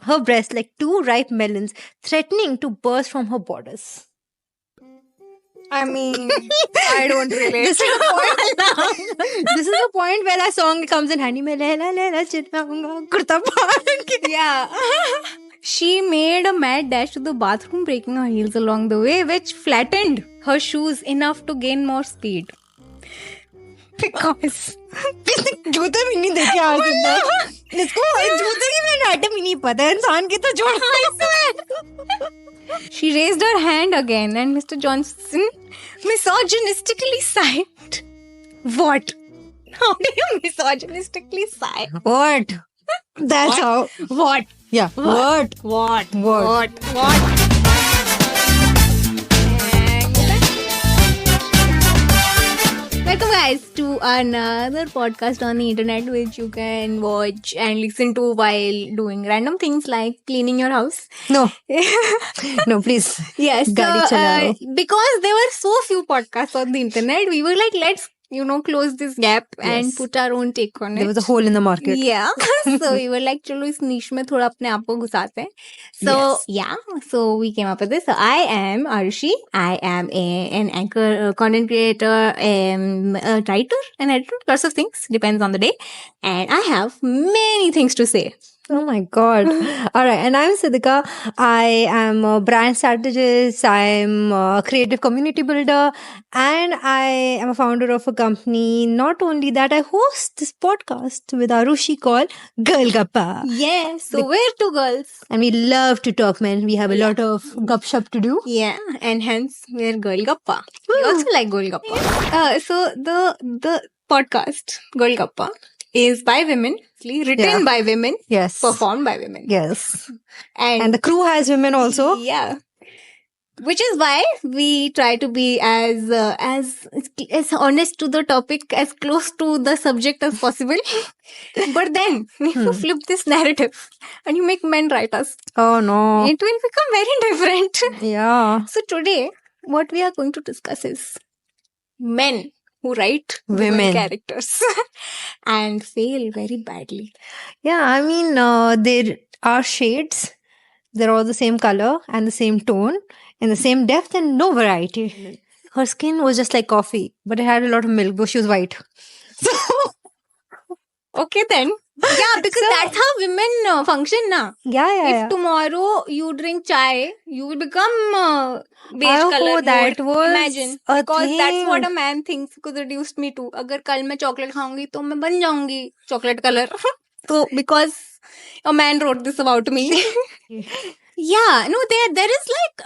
her breasts like two ripe melons, threatening to burst from her borders. I mean, I don't relate. This is the point where that song comes in handy. Yeah. She made a mad dash to the bathroom, breaking her heels along the way, which flattened her shoes enough to gain more speed. Because जूते भी नहीं देखे आज तक इसको जूते की anatomy नहीं पता है इंसान की तो जोड़ she raised her hand again and Mr. Johnson misogynistically sighed. What? How do you misogynistically sigh? What? That's how. What? Yeah. What? What? What? Welcome guys to another podcast on the internet which you can watch and listen to while doing random things like cleaning your house. No. No, please. Yes. Gaadi So, chalao. because there were so few podcasts on the internet, we were like, let's, close this gap and Yes. put our own take on it. There was a hole in the market. Yeah. So we were like, chalo is niche mein thoda apne aap ko घुसाते हैं. So Yes. yeah, so we came up with this. So I am Arushi. I am an anchor, content creator, a writer, an editor, lots of things, depends on the day. And I have many things to say. Oh my God. All right. And I'm Siddhika. I am a brand strategist. I'm a creative community builder. And I am a founder of a company. Not only that, I host this podcast with Arushi called Girl Gappa. Yes. So where to girls? And we love to talk, man. We have a lot of gupshup to do. Yeah, and hence we're Golgappa. We also like Golgappa. So the podcast Golgappa is by women, written Yeah. by women, Yes. performed by women, Yes. and And the crew has women also. yeah, which is why we try to be as honest to the topic, as close to the subject as possible. But then, if you flip this narrative and you make men write us, Oh no. it will become very different. Yeah. So today, what we are going to discuss is men who write Women. characters and fail very badly. Yeah, I mean, there are shades. They're all the same color and the same tone and the same depth and no variety. Her skin was just like coffee, but it had a lot of milk, but she was white. Okay then. Yeah, because So- that's how women function now. Yeah. If tomorrow you drink chai, you will become beige Oh, color. that more. was Imagine. a Because that's what thing. a man thinks, because reduced me to. अगर कल मैं chocolate खाऊंगी तो मैं बन जाऊंगी chocolate color. So because a man wrote this about me. Yeah, no, there is like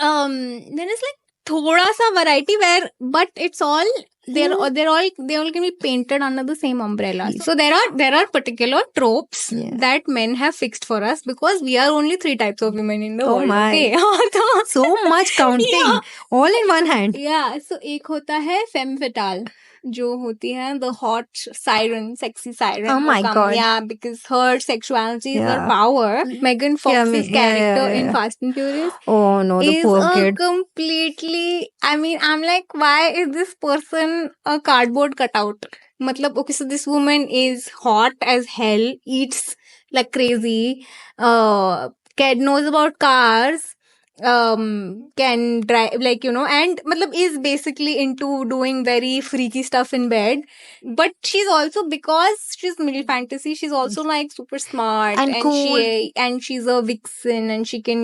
thoda sa variety where, but it's all they all can be painted under the same umbrella. So there are particular tropes Yeah. that men have fixed for us because we are only 3 types of women in the Oh world. my. Okay. So much counting. Yeah. All in one hand. Yeah, so एक होता है femme fatale, जो होती है the hot siren, sexy siren. Oh my who God. Yeah, because her sexuality is her Yeah. power. Megan Fox's character in yeah. Fast and Furious Oh no, the is poor a kid. completely, I mean, I'm like, why is this person a cardboard cutout? Matlab, okay, so this woman is hot as hell, eats like crazy, knows about cars, can drive, like, and matlab is basically into doing very freaky stuff in bed. But she's also, because she's middle fantasy, she's also like super smart And cool. and she's a vixen, and she can,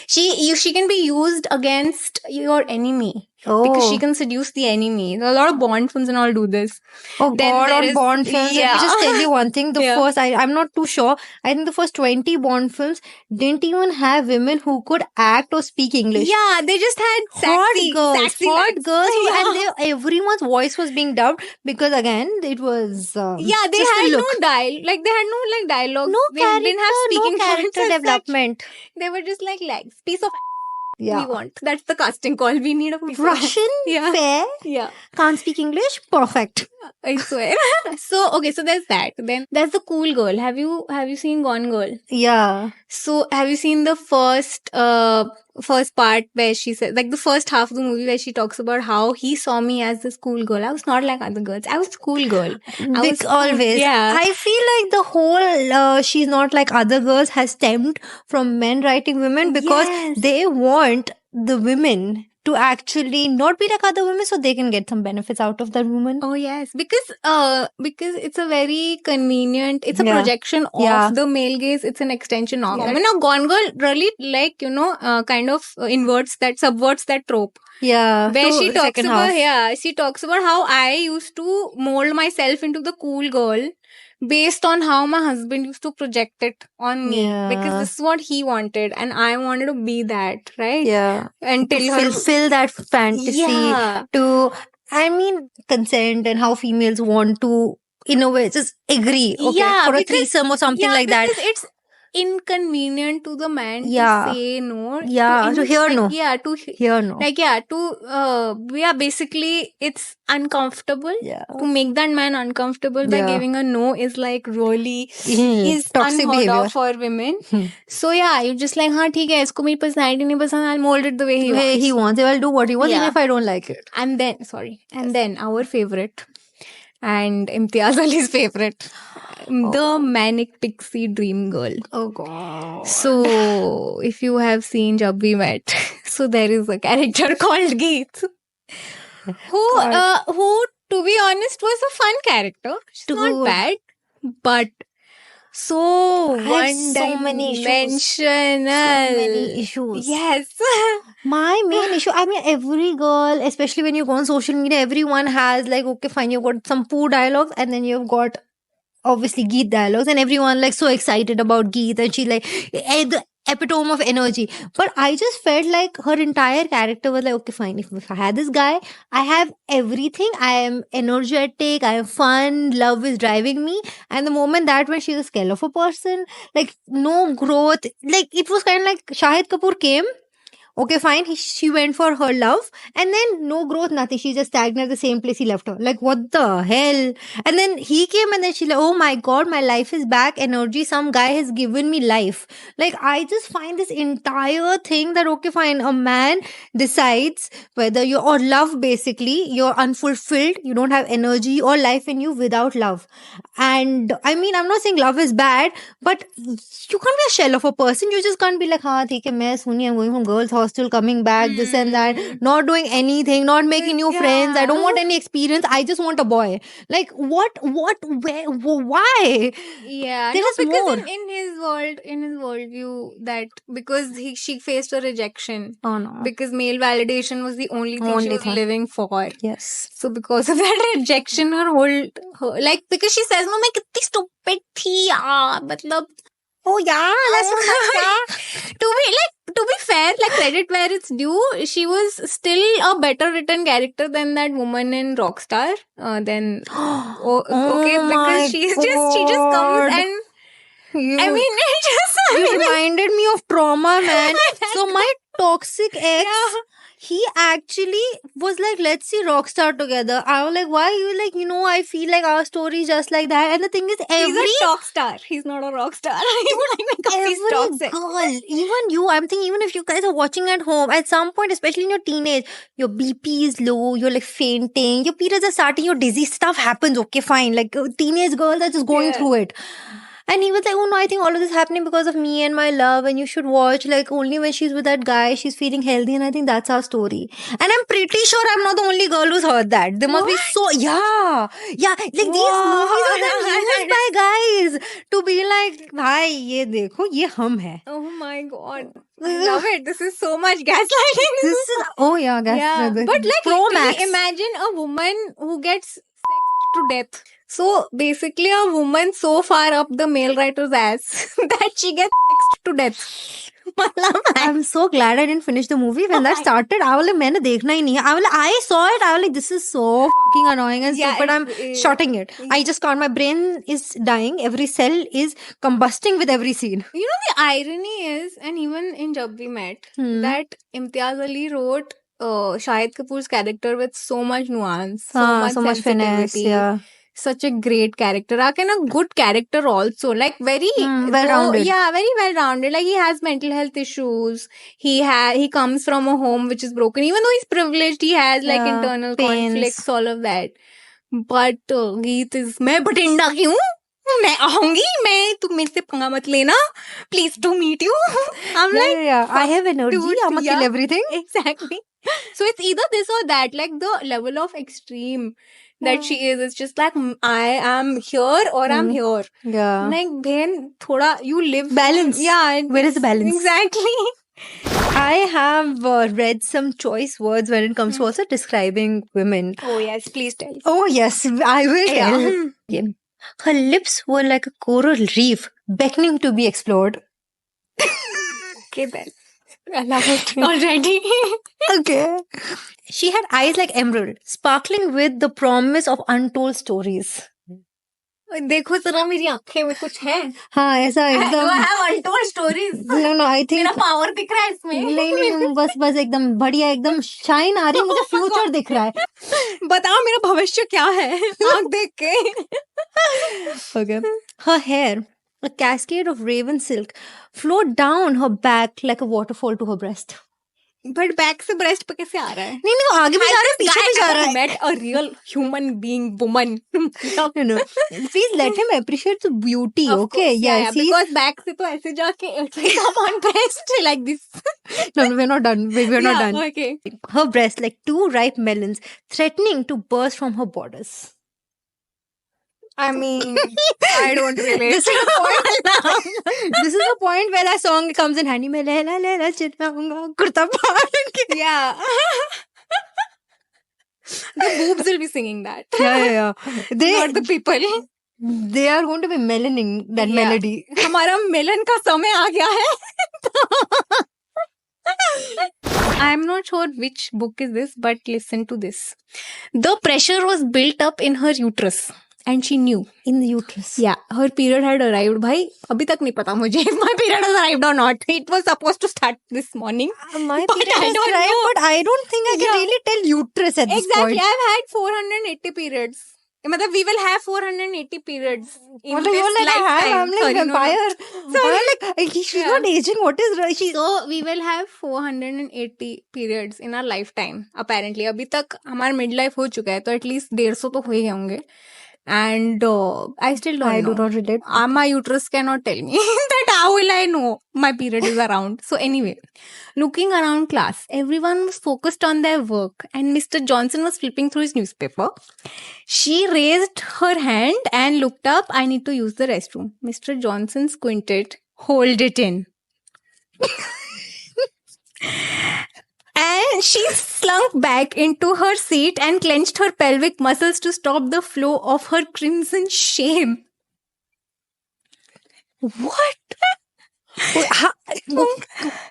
she can be used against your enemy. Because she can seduce the enemy. A lot of Bond films and all do this. Oh Then God, there on is- Bond films. Let yeah. me just tell you one thing. The Yeah. first, I'm not too sure. I think the first 20 Bond films didn't even have women who could act or speak English. Yeah, they just had Hot girls, sexy hot lines. girls, Yeah. and everyone's voice was being dubbed because again it was Yeah, they just the had no look. they had no like dialogue. No They didn't have speaking no points character as such. development. They were just like legs, piece of we Yeah, want. That's the casting call. We need a piece of Russian, Yeah. fair, Yeah, can't speak English, perfect. I swear. So okay, so there's that. Then there's the cool girl. Have you seen Gone Girl? Yeah, So have you seen the first first part where she said, like the first half of the movie where she talks about how he saw me as the schoolgirl. I was not like other girls. I was schoolgirl. I was Always. Yeah. I feel like the whole she's not like other girls has stemmed from men writing women because Yes. they want the women to actually not be like other women so they can get some benefits out of that woman. Oh yes, because it's a very convenient. It's a Yeah. projection of Yeah. the male gaze. It's an extension of. Yeah. I mean, now Gone Girl really kind of subverts that trope. Yeah. Where to she talks second about half. she talks about how I used to mold myself into the cool girl based on how my husband used to project it on me, because Yeah. this is what he wanted and I wanted to be that, right? Yeah. Until To her fulfill that fantasy, Yeah. to, I mean, consent and how females want to, in a way, just agree, okay, Yeah, for a because- threesome or something like that. because it's inconvenient to the man Yeah. to say no. Yeah, to hear no. Yeah, Here, no. basically it's uncomfortable. Yeah. To make that man uncomfortable by Yeah. giving a no is like really is Toxic unheard behavior. of for women. Hmm. So yeah, you're just like, हाँ ठीक है, इसको मेरी personality नहीं पसंद, I'll mold it the way he The way wants. he wants. I'll do what he wants, Yeah. even if I don't like it. And then our favorite and Imtiaz Ali's favorite, the manic pixie dream girl. Oh god. So, if you have seen Jab We Met, so there is a character called Geet, who, to be honest, was a fun character. She's not Dude. bad, but so I have so many issues. one-dimensional. Many issues. Yes. My main issue, I mean, every girl, especially when you go on social media, everyone has like, okay, fine, you've got some poo dialogues and then you've got obviously Geet dialogues, and everyone like so excited about Geet, and she like the epitome of energy. But I just felt like her entire character was like, okay, fine, if I had this guy, I have everything. I am energetic, I am fun, love is driving me. And the moment that when she's a scale of a person, like no growth, like it was kind of like Shahid Kapoor came. Okay, fine. She went for her love, and then no growth, nothing. She just stagnant at the same place he left her. Like, what the hell? And then he came, and then she like, oh my god, my life is back. Energy. Some guy has given me life. Like, I just find this entire thing that okay, fine. A man decides whether you or love. Basically, you're unfulfilled. You don't have energy or life in you without love. And I mean, I'm not saying love is bad, but you can't be a shell of a person. You just can't be like, हाँ ठीक है मैं सुनी I'm going from girls hostel, coming back, this and that, not doing anything, not making new friends. I don't want any experience. I just want a boy. Like what, where, why? Yeah, There no, is because more. in his worldview, that because she faced a rejection, Oh no. because male validation was the only thing she Only was thing. living for. Yes. So because of that rejection, her like, because she says, "No, मैं कितनी stupid थी यार, मतलब." Oh yeah, that's To be fair, like credit where it's due, she was still a better written character than that woman in Rockstar. Okay, my because she just comes God. and You, I mean, it just you reminded me of trauma, man. So my toxic ex, Yeah. he actually was like, let's see Rockstar together. I was like, why? You like, I feel like our story is just like that. And the thing is, he's a talk star. He's not a rock star. He's every toxic. girl, even you, I'm thinking, even if you guys are watching at home, at some point, especially in your teenage, your BP is low, you're like fainting, your periods are starting, your dizzy stuff happens. Okay, fine. Like teenage girls are just going Yeah. through it. And he was like, oh no, I think all of this is happening because of me and my love. And you should watch, like, only when she's with that guy, she's feeling healthy. And I think that's our story. And I'm pretty sure I'm not the only girl who's heard that. There must be so, yeah. Like these movies are then used by guys to be like, bhai, ye dekho, ye hum hai. Oh my god. I love it. This is so much gaslighting. This is, oh yeah, guys. Yeah, but like Pro literally Max. imagine a woman who gets sexed to death. So basically a woman so far up the male writer's ass that she gets sexed to death. I'm so glad I didn't finish the movie. When that started, I was like, मैंने देखना ही नहीं है. I saw it. I was like, this is so fucking annoying and Yeah, stupid. I'm shorting it. I just can't. My brain is dying. Every cell is combusting with every scene. You know, the irony is, and even in Jab We Met, that Imtiaz Ali wrote Shahid Kapoor's character with so much nuance, so much finesse. sensitivity. Yeah. such a great character arc and a good character also, like very well-rounded. yeah, very well rounded. Like he has mental health issues. He comes from a home which is broken. Even though he's privileged, he has like Yeah, internal pains. conflicts, all of that. But Geet is, मैं बठिंडा की हूँ, मैं आऊंगी, मैं तू मेरे से पंगा मत लेना, please to meet you. I'm like, yeah. I have energy. dude, I'm gonna kill yeah. everything. Exactly. So it's either this or that. Like the level of extreme that she is, it's just like I am here or I'm here. Yeah. Like bhen, thoda you live Balance. Yeah. Where is the balance? Exactly. I have read some choice words when it comes to also describing women. Oh yes, please tell. Oh yes, I will tell. Yeah. Yeah. Her lips were like a coral reef, beckoning to be explored. Okay then. I love it already. Okay. She had eyes like emerald, sparkling with the promise of untold stories. देखो जरा मेरी आंखें में कुछ है. हाँ ऐसा Do I एकदम. have untold stories? No, I think. मेरा पावर दिख रहा है इसमें. नहीं बस एकदम बढ़िया एकदम शाइन आ रही है, मुझे फ्यूचर दिख रहा है. बताओ मेरा भविष्य क्या है आँख देख के. Okay. Her hair, a cascade of raven silk, flowed down her back like a waterfall to her breast. But back से ब्रेस्ट पे कैसे आ रहा है? नहीं वो आगे भी जा रहा है, पीछे भी जा रहा है. Met a real human being woman. No. Please let him appreciate the beauty. Of Okay. course, yeah, Yes. because back से तो ऐसे जाके it will come on breast like this. No, we're not done. We're not Yeah, done. Okay. Her breasts like two ripe melons, threatening to burst from her borders. I mean, I don't relate. This is the point. This is the point where that song comes in handy. मैं लैला लैला चिल्लाऊंगा कुर्ता पहन के. Yeah. The boobs will be singing that. Yeah. Not the people. They are going to be melaning that Yeah. melody. हमारा मिलन का समय आ गया है. I'm not sure which book is this, but listen to this. The pressure was built up in her uterus. And she knew. In the uterus. Yeah, her period had arrived. भाई अभी तक नहीं पता मुझे if my period has arrived or not. It was supposed to start this morning. My But period I has don't arrived, know. but I don't think I can Yeah. really tell uterus at this Exactly. point. I've had 480 periods. मतलब we will have 480 periods in What the this hell, like I lifetime. have? I'm like Sorry, no, no. vampire. Sorry. I'm like she's Yeah. not aging. What is she? So we will have 480 periods in our lifetime. Apparently, अभी तक हमारा midlife हो चुका है, तो at least 150 तो हो ही गए होंगे. And I still don't I know. do not relate. My uterus cannot tell me that how will I know my period is around. So anyway, looking around class, everyone was focused on their work and Mr. Johnson was flipping through his newspaper. She raised her hand and looked up. I need to use the restroom. Mr. Johnson squinted. Hold it in. And she slunk back into her seat and clenched her pelvic muscles to stop the flow of her crimson shame. What? What?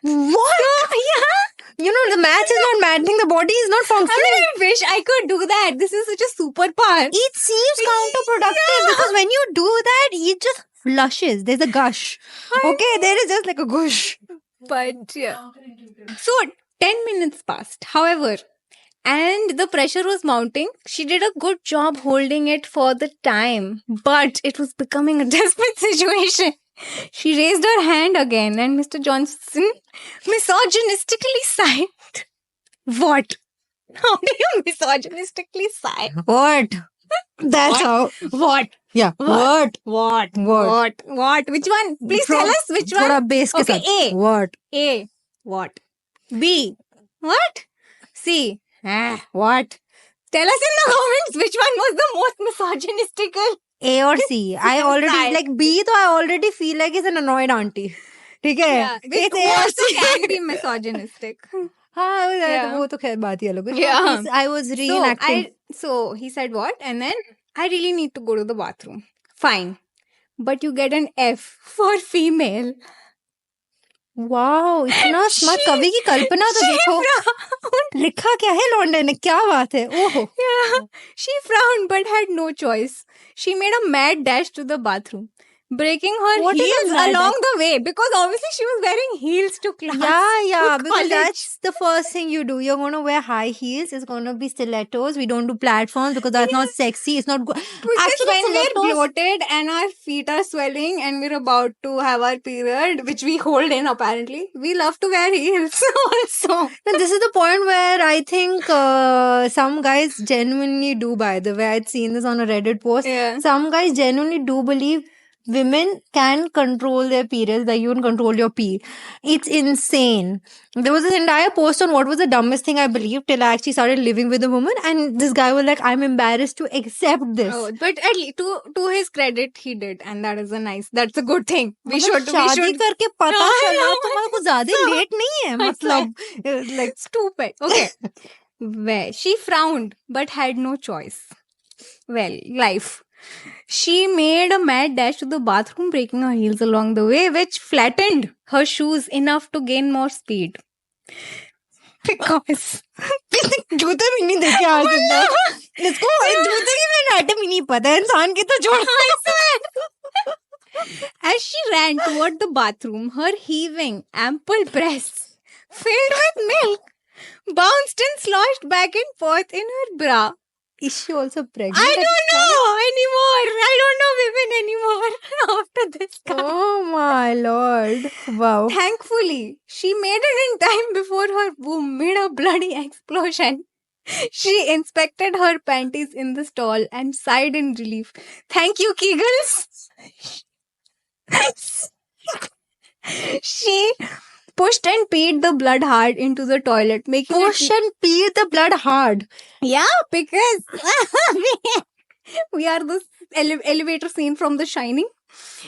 Yeah. You know, the math is not matching. The body is not I functioning. mean, I wish I could do that. This is such a superpower. It seems counterproductive because when you do that, it just flushes. There's a gush. Okay, there is just like a gush. But yeah. So 10 minutes passed. However, and the pressure was mounting. She did a good job holding it for the time, but it was becoming a desperate situation. She raised her hand again, and Mr. Johnson misogynistically sighed. What? How do you misogynistically sigh? What? That's What? how. What? Yeah. What? What? Which one? Please tell us which one. थोड़ा base के Okay, साथ. A. What? A. What? B. What? C. What? Tell us in the comments which one was the most misogynistical. A or C. I already Sigh. like B. तो I already feel like it's an annoyed auntie. ठीक है? It It's A or also C. can be misogynistic. हाँ Yeah. वो तो खैर बात ही अलग है. Yeah. I was reenacting. So he said what? And then I really need to go to the bathroom. Fine. But you get an F for female. Wow इतना smart कवि की कल्पना तो देखो लिखा क्या है लौंडे ने क्या बात है ओहो Yeah. She frowned but had no choice. She made a mad dash to the bathroom. breaking her What is a heels bad along the way, because obviously she was wearing heels to class. Yeah, to because college. that's the first thing you do. You're going to wear high heels. It's going to be stilettos. We don't do platforms because that's not sexy. It's not good. Because Actually, when we're stilettos. bloated and our feet are swelling and we're about to have our period, which we hold in apparently, we love to wear heels also. And this is the point where I think some guys genuinely do, by the way. I'd seen this on a Reddit post. Yeah. Some guys genuinely do believe women can control their periods, that you can control your pee. It's insane. There was this entire post on what was the dumbest thing I believed till I actually started living with a woman, and this guy was like, I'm embarrassed to accept this. Oh, but at least to his credit, he did, and that's a good thing. We मतलब should शादी करके पता I चला know, तुम्हारा कुछ ज्यादा late नहीं है मतलब like stupid. Okay. Well, she frowned but had no choice. Well, life. She made a mad dash to the bathroom, breaking her heels along the way, which flattened her shoes enough to gain more speed. Because जूते भी नहीं देखे आज तक इसको जूते की anatomy नहीं पता है इंसान की तो छोड़ as she ran toward the bathroom, her heaving, ample breasts, filled with milk, bounced and sloshed back and forth in her bra. Is she also pregnant? I don't know anymore. I don't know women anymore after this. Oh my lord. Wow. Thankfully, she made it in time before her womb made a bloody explosion. She inspected her panties in the stall and sighed in relief. Thank you, Kegels. She pushed and peed the blood hard into the toilet, making Push and pee the blood hard. Yeah, because we are the elevator scene from The Shining.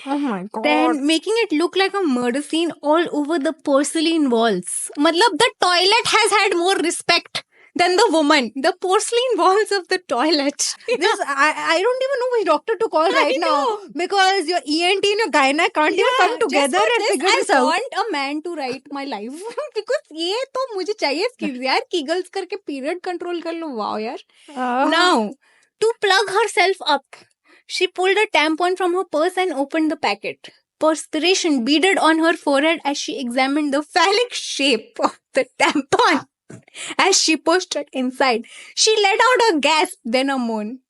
Oh my god. Then making it look like a murder scene all over the porcelain walls. Matlab, the toilet has had more respect than the woman. The porcelain walls of the toilet. This, I don't even know which doctor to call right now because your ENT and your gynae can't even come together and figure this I out. want a man to write my life because ये तो मुझे चाहिए skills यार. Kegels करके period control कर लो. Wow यार. Now, to plug herself up, she pulled a tampon from her purse and opened the packet. Perspiration beaded on her forehead as she examined the phallic shape of the tampon. As she pushed it inside, she let out a gasp, then a moan.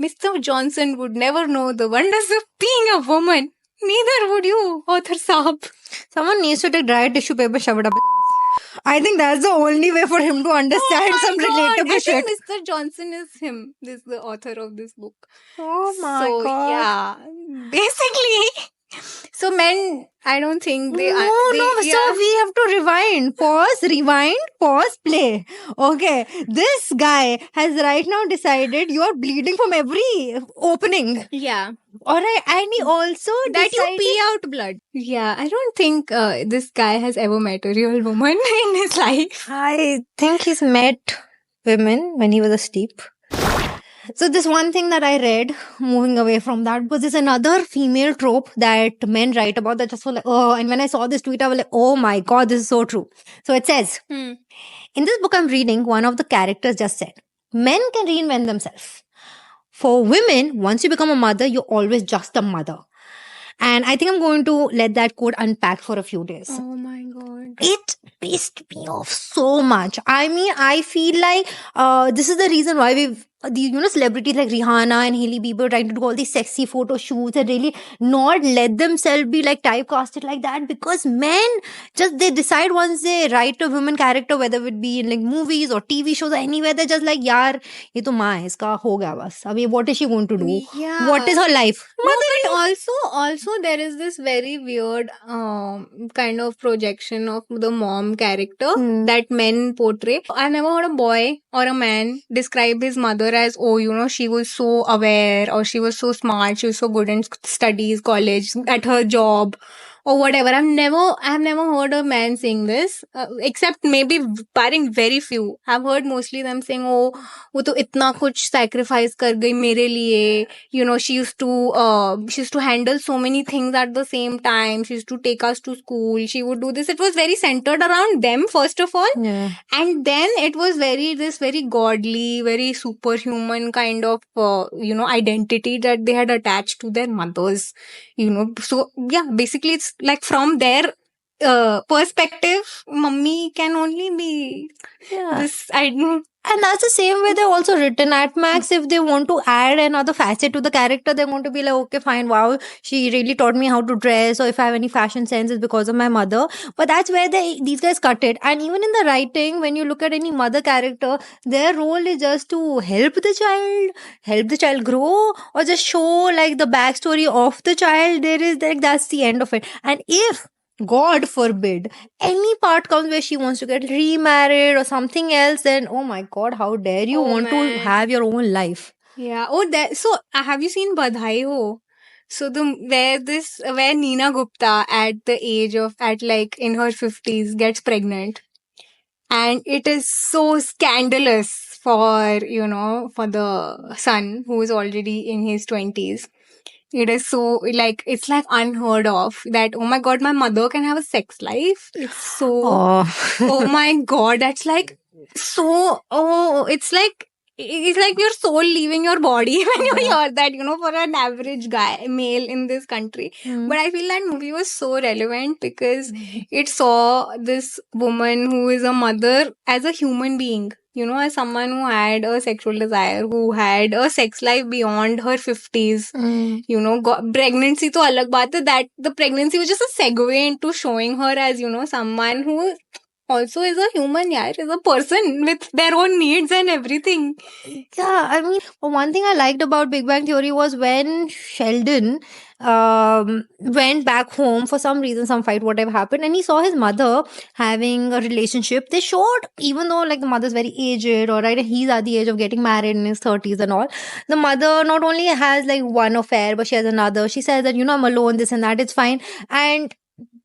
Mr. Johnson would never know the wonders of being a woman. Neither would you, author Saab. Someone needs to take dry tissue paper, shove it up his ass. I think that's the only way for him to understand some relatable I shit. think Mr. Johnson is him. This is the author of this book. Oh my god. Yeah. Basically. So men, I don't think they are. So we have to rewind, pause, play. Okay, this guy has right now decided you are bleeding from every opening. Yeah. Alright, and he also That you decided... pee out blood. Yeah, I don't think this guy has ever met a real woman in his life. I think he's met women when he was asleep. So this one thing that I read, moving away from that, because there's another female trope that men write about that just so like, oh, and when I saw this tweet, I was like, oh my god, this is so true. So it says, in this book I'm reading, one of the characters just said, men can reinvent themselves. For women, once you become a mother, you're always just a mother. And I think I'm going to let that quote unpack for a few days. Oh my god. It pissed me off so much. I mean, I feel like this is the reason why we've celebrities like Rihanna and Hailey Bieber trying to do all these sexy photo shoots and really not let themselves be like typecasted like that, because men they decide once they write a woman character, whether it be in like movies or TV shows or anywhere, they're just like, yaar, ye to maa hai, iska ho gaya bas. Abhi what is she going to do? Yeah. What is her life? No, but also there is this very weird kind of projection of the mom character that men portray. I've never heard a boy or a man describe his mother as, oh, she was so aware, or she was so smart, she was so good in studies, college, at her job, or whatever. I've never heard a man saying this, except maybe barring very few. I've heard mostly them saying, "Oh, वो तो इतना कुछ sacrifice कर गई मेरे लिए." You know, she used to handle so many things at the same time. She used to take us to school. She would do this. It was very centered around them, first of all. Yeah. And then it was very godly, very superhuman kind of, identity that they had attached to their mothers, So yeah, basically it's like from their perspective, mummy can only be this, I don't. And that's the same way they're also written at Max. If they want to add another facet to the character, they want to be like, okay, fine, wow, she really taught me how to dress, or if I have any fashion sense, it's because of my mother. But that's where these guys cut it. And even in the writing, when you look at any mother character, their role is just to help the child grow, or just show like the backstory of the child. There is like that's the end of it. And if God forbid any part comes where she wants to get remarried or something else, then oh my god, how dare you want to have your own life? Yeah. Oh, so have you seen Badhai Ho? So where Neena Gupta at in her 50s gets pregnant, and it is so scandalous for the son who is already in his 20s. It is so it's like unheard of that, oh my god, my mother can have a sex life. It's so, oh my god, that's like so, it's like your soul leaving your body when you hear that, for an average male in this country. But I feel that movie was so relevant because it saw this woman who is a mother as a human being. As someone who had a sexual desire, who had a sex life beyond her 50s, pregnancy to alag baat hai, that the pregnancy was just a segue into showing her as, someone who also is a human, is a person with their own needs and everything. Yeah, I mean, one thing I liked about Big Bang Theory was when Sheldon went back home for some reason, some fight, whatever happened, and he saw his mother having a relationship. They showed, even though like the mother's very aged, all right, and he's at the age of getting married in his 30s and all, the mother not only has like one affair, but she has another. She says that, I'm alone, this and that, it's fine. And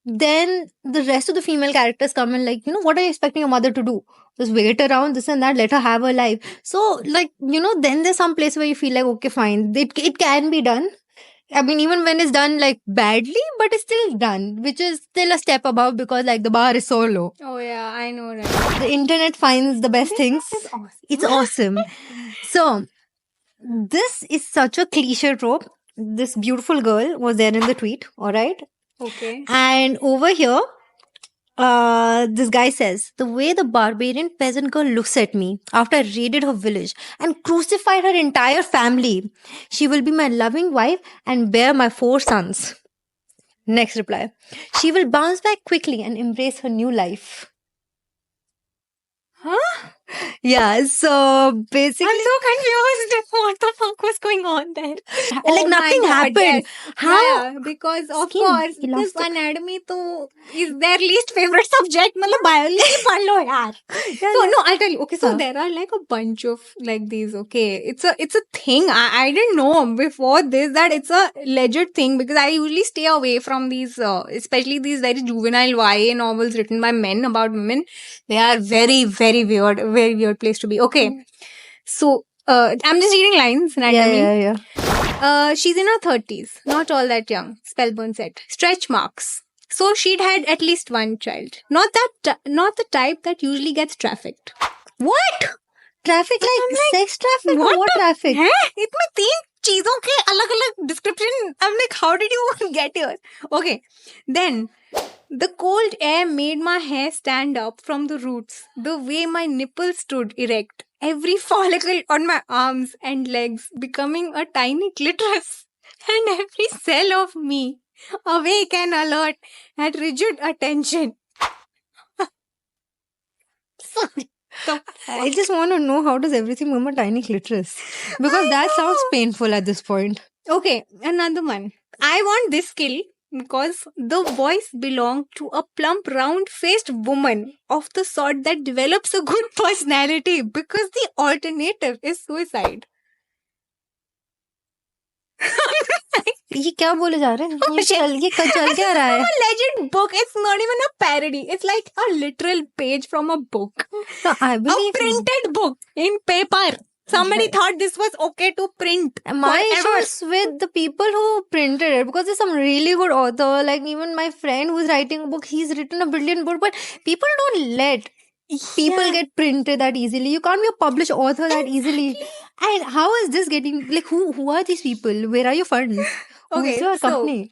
then the rest of the female characters come in like, what are you expecting your mother to do? Just wait around, this and that, let her have her life. So, like, then there's some place where you feel like, okay, fine, it can be done. I mean, even when it's done like badly, but it's still done, which is still a step above because like the bar is so low. Oh yeah, I know, right? The internet finds the best things. Awesome. It's awesome. So, this is such a cliche trope. This beautiful girl was there in the tweet, all right? Okay. And over here, this guy says, the way the barbarian peasant girl looks at me after I raided her village and crucified her entire family, she will be my loving wife and bear my 4 sons. Next reply, she will bounce back quickly and embrace her new life. Huh? Yeah, so basically, I'm so confused. What the fuck was going on there? Like nothing happened. Yes. How? Yeah, because of course this anatomy to is their least favorite subject. मतलब biology पढ़ लो यार. So no, I'll tell you. Okay, so there are like a bunch of like these. Okay, it's a thing. I didn't know before this that it's a legit thing because I usually stay away from these, especially these very juvenile YA novels written by men about women. They are very, very weird. Very weird place to be. Okay. So, I'm just reading lines randomly. Yeah. She's in her 30s. Not all that young. Spellburn said. Stretch marks. So, she'd had at least one child. Not the type that usually gets trafficked. What? Traffic like sex traffic? What traffic? हैं? इसमें 3 चीजों के अलग-अलग description. I'm like, how did you get here? Okay. Then, the cold air made my hair stand up from the roots, the way my nipples stood erect, every follicle on my arms and legs becoming a tiny clitoris, and every cell of me awake and alert at rigid attention. I just want to know, how does everything become a tiny clitoris? Because that sounds painful at this point. Okay, another one. I want this skill because the voice belonged to a plump, round-faced woman of the sort that develops a good personality because the alternative is suicide. ये क्या बोले जा रहे हैं? ये चल क्या रहा है? A legend book. It's not even a parody. It's like a literal page from a book. No, I A believe printed book in paper. Somebody thought this was okay to print. my forever. issue is with the people who printed it, because there's some really good author, like even my friend who's writing a book, he's written a brilliant book, but people don't let people get printed that easily. You can't be a published author that easily. And how is this getting, like, who are these people? Where are your funds? Okay, Who's your so- company?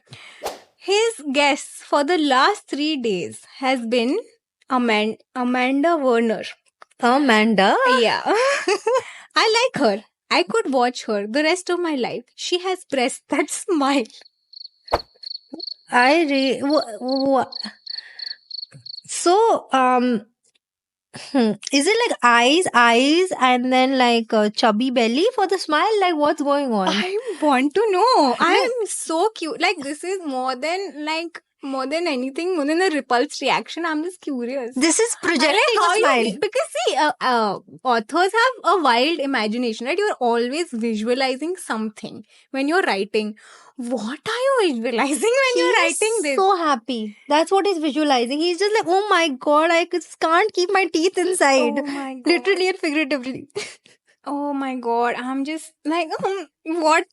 His guest for the last 3 days has been Amanda Werner. Amanda. Yeah. I like her. I could watch her the rest of my life. She has breasts that smile. So, is it like eyes, and then like a chubby belly for the smile? Like, what's going on? I want to know. I'm so cute. Like, this is more than anything, more than a repulsed reaction. I'm just curious. This is I projecting like how a smile. because see, authors have a wild imagination, right? You're always visualizing something when you're writing. What are you visualizing when you're writing this? So happy. That's what he's visualizing. He's just like, oh my god, I just can't keep my teeth inside. Oh my god. Literally and figuratively. Oh my god. I'm just like, what?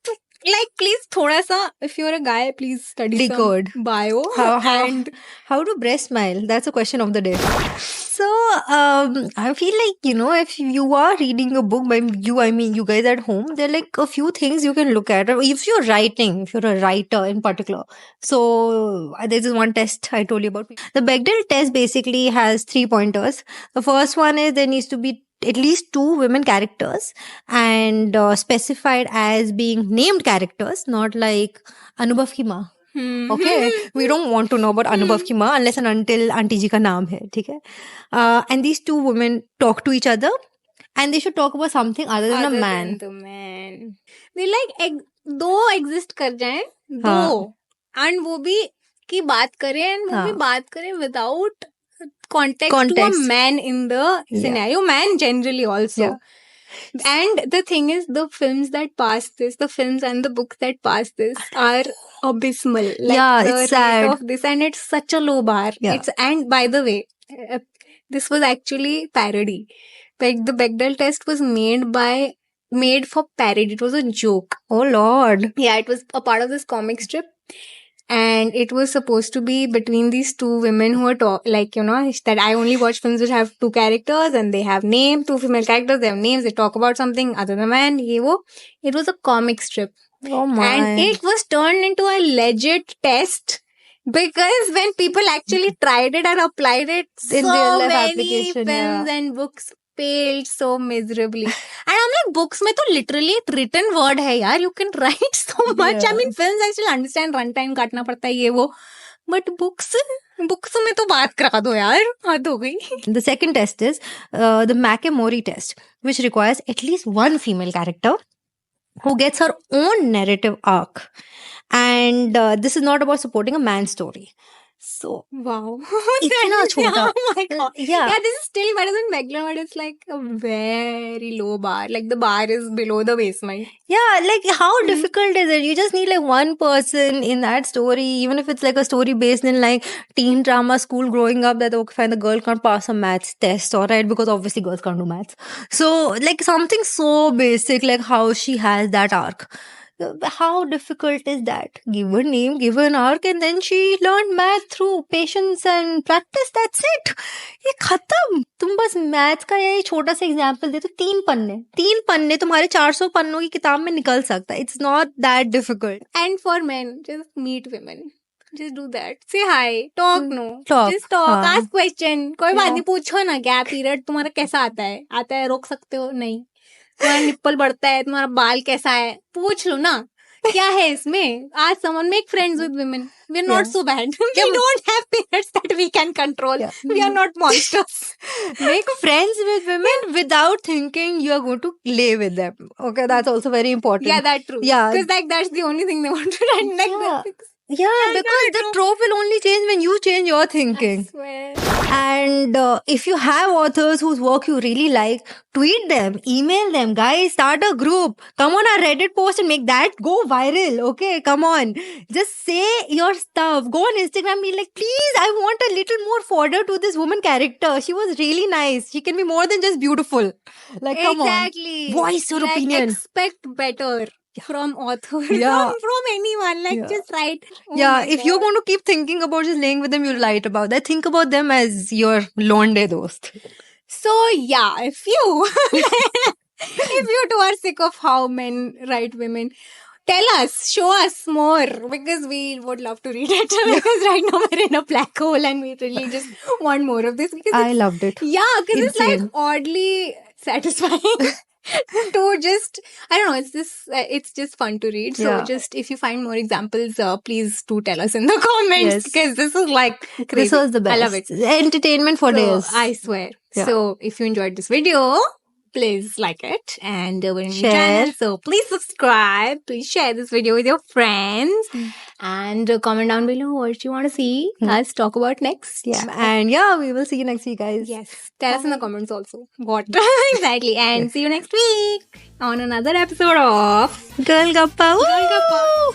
Like, please, thoda sa, if you're a guy, please study Decode. some bio. How- and How to breast smile? That's a question of the day. So, I feel like, if you are reading a book by you, I mean, you guys at home, there are like a few things you can look at. Or if you're writing, if you're a writer in particular. So, there's this one test I told you about. The Bechdel test basically has 3 pointers. The first one is there needs to be at least 2 women characters, and specified as being named characters, not like Anubhav ki maa. Okay, we don't want to know about Anubhav ki maa unless and until auntie ji ka naam hai, theek hai? And these 2 women talk to each other, and they should talk about something other than a man. the man. They like दो exist कर जाएं, दो, हाँ. and वो भी की बात करें, and वो हाँ. भी बात करें without context to Context. a man in the Yeah. scenario, man generally also. Yeah. And the thing is, the films that pass this, the films and the books that pass this are abysmal. Like Yeah, the it's rate sad. of this, and it's such a low bar. Yeah. And by the way, this was actually parody. Like the Bechdel test was made for parody. It was a joke. Oh Lord. Yeah, it was a part of this comic strip. And it was supposed to be between these 2 women who are that I only watch films which have 2 characters and they have names, 2 female characters, they have names, they talk about something other than man. It was a comic strip. Oh my. And it was turned into a legit test because when people actually tried it and applied it, In so real life many application, films and books failed so miserably. And I'm like, books में तो literally एक written word है यार. You can write so much. Yeah. I mean, films I still understand runtime काटना पड़ता है ये वो. But books में तो बात करा दो यार. हद हो गई. The second test is the Makemori test, which requires at least 1 female character who gets her own narrative arc. And this is not about supporting a man's story. So, Wow. इतना छोटा. Oh my god. Yeah. Yeah, this is still better than Megalon, but it's like a very low bar. Like the bar is below the basement. Yeah, like how difficult is it? You just need like 1 person in that story, even if it's like a story based in like teen drama school growing up, that okay fine, the girl can't pass a maths test, alright, because obviously girls can't do maths. So like something so basic, like how she has that arc. How difficult is that? Give her name, give her an arc, and then she learned math through patience and practice. That's it. ये खत्म. तुम बस math का ये छोटा सा example दे तो 3 पन्ने तुम्हारे 400 पन्नों की किताब में निकल सकता है. It's not that difficult. And for men, just meet women. Just do that. Say hi. Talk no. Talk. Just talk. हाँ. Ask question. कोई बात Yeah. नहीं, पूछो ना क्या पीरियड तुम्हारा कैसा आता है. आता है, रोक सकते हो? नहीं. तुम्हारा निप्पल बढ़ता है, तुम्हारा बाल कैसा है, पूछ लो ना. क्या है इसमें? Ask someone. Make friends with women. We're not Yeah. so bad. We don't have periods that we can control. Yeah. We are not monsters. Make friends with women without thinking you are going to lay with them. Okay, that's also very important. Yeah, that's true. Yeah. Because like that's the only thing they want to do. And like Yeah. Yeah, because the trope will only change when you change your thinking. Swear. And if you have authors whose work you really like, tweet them, email them, guys, start a group. Come on our Reddit post and make that go viral. Okay, come on. Just say your stuff. Go on Instagram, be like, please, I want a little more fodder to this woman character. She was really nice. She can be more than just beautiful. Like, come on. Exactly. Voice your Like, opinion. expect better from authors, Yeah. from anyone. Like, Yeah. just write. Oh Yeah, my if you're God. going to keep thinking about just laying with them, you'll write about that. Think about them as your londe dost. So yeah, if you if you too are sick of how men write women, tell us, show us more, because we would love to read it. Because right now we're in a black hole and we really just want more of this. Because I loved it. yeah, because it's like Insane. oddly satisfying to just, I don't know, it's just fun to read. So Yeah. just if you find more examples, please do tell us in the comments, Yes. because this is like crazy. This was the best. I love it. Entertainment for So, days. I swear. Yeah. So if you enjoyed this video, please like it, and we're in the Share. channel, so please subscribe, please share this video with your friends, and comment down below what you want to see us talk about next. Yeah. And yeah, we will see you next week, guys. Yes, tell us in the comments also what exactly, and see you next week on another episode of Girl Gappa. Girl Gappa.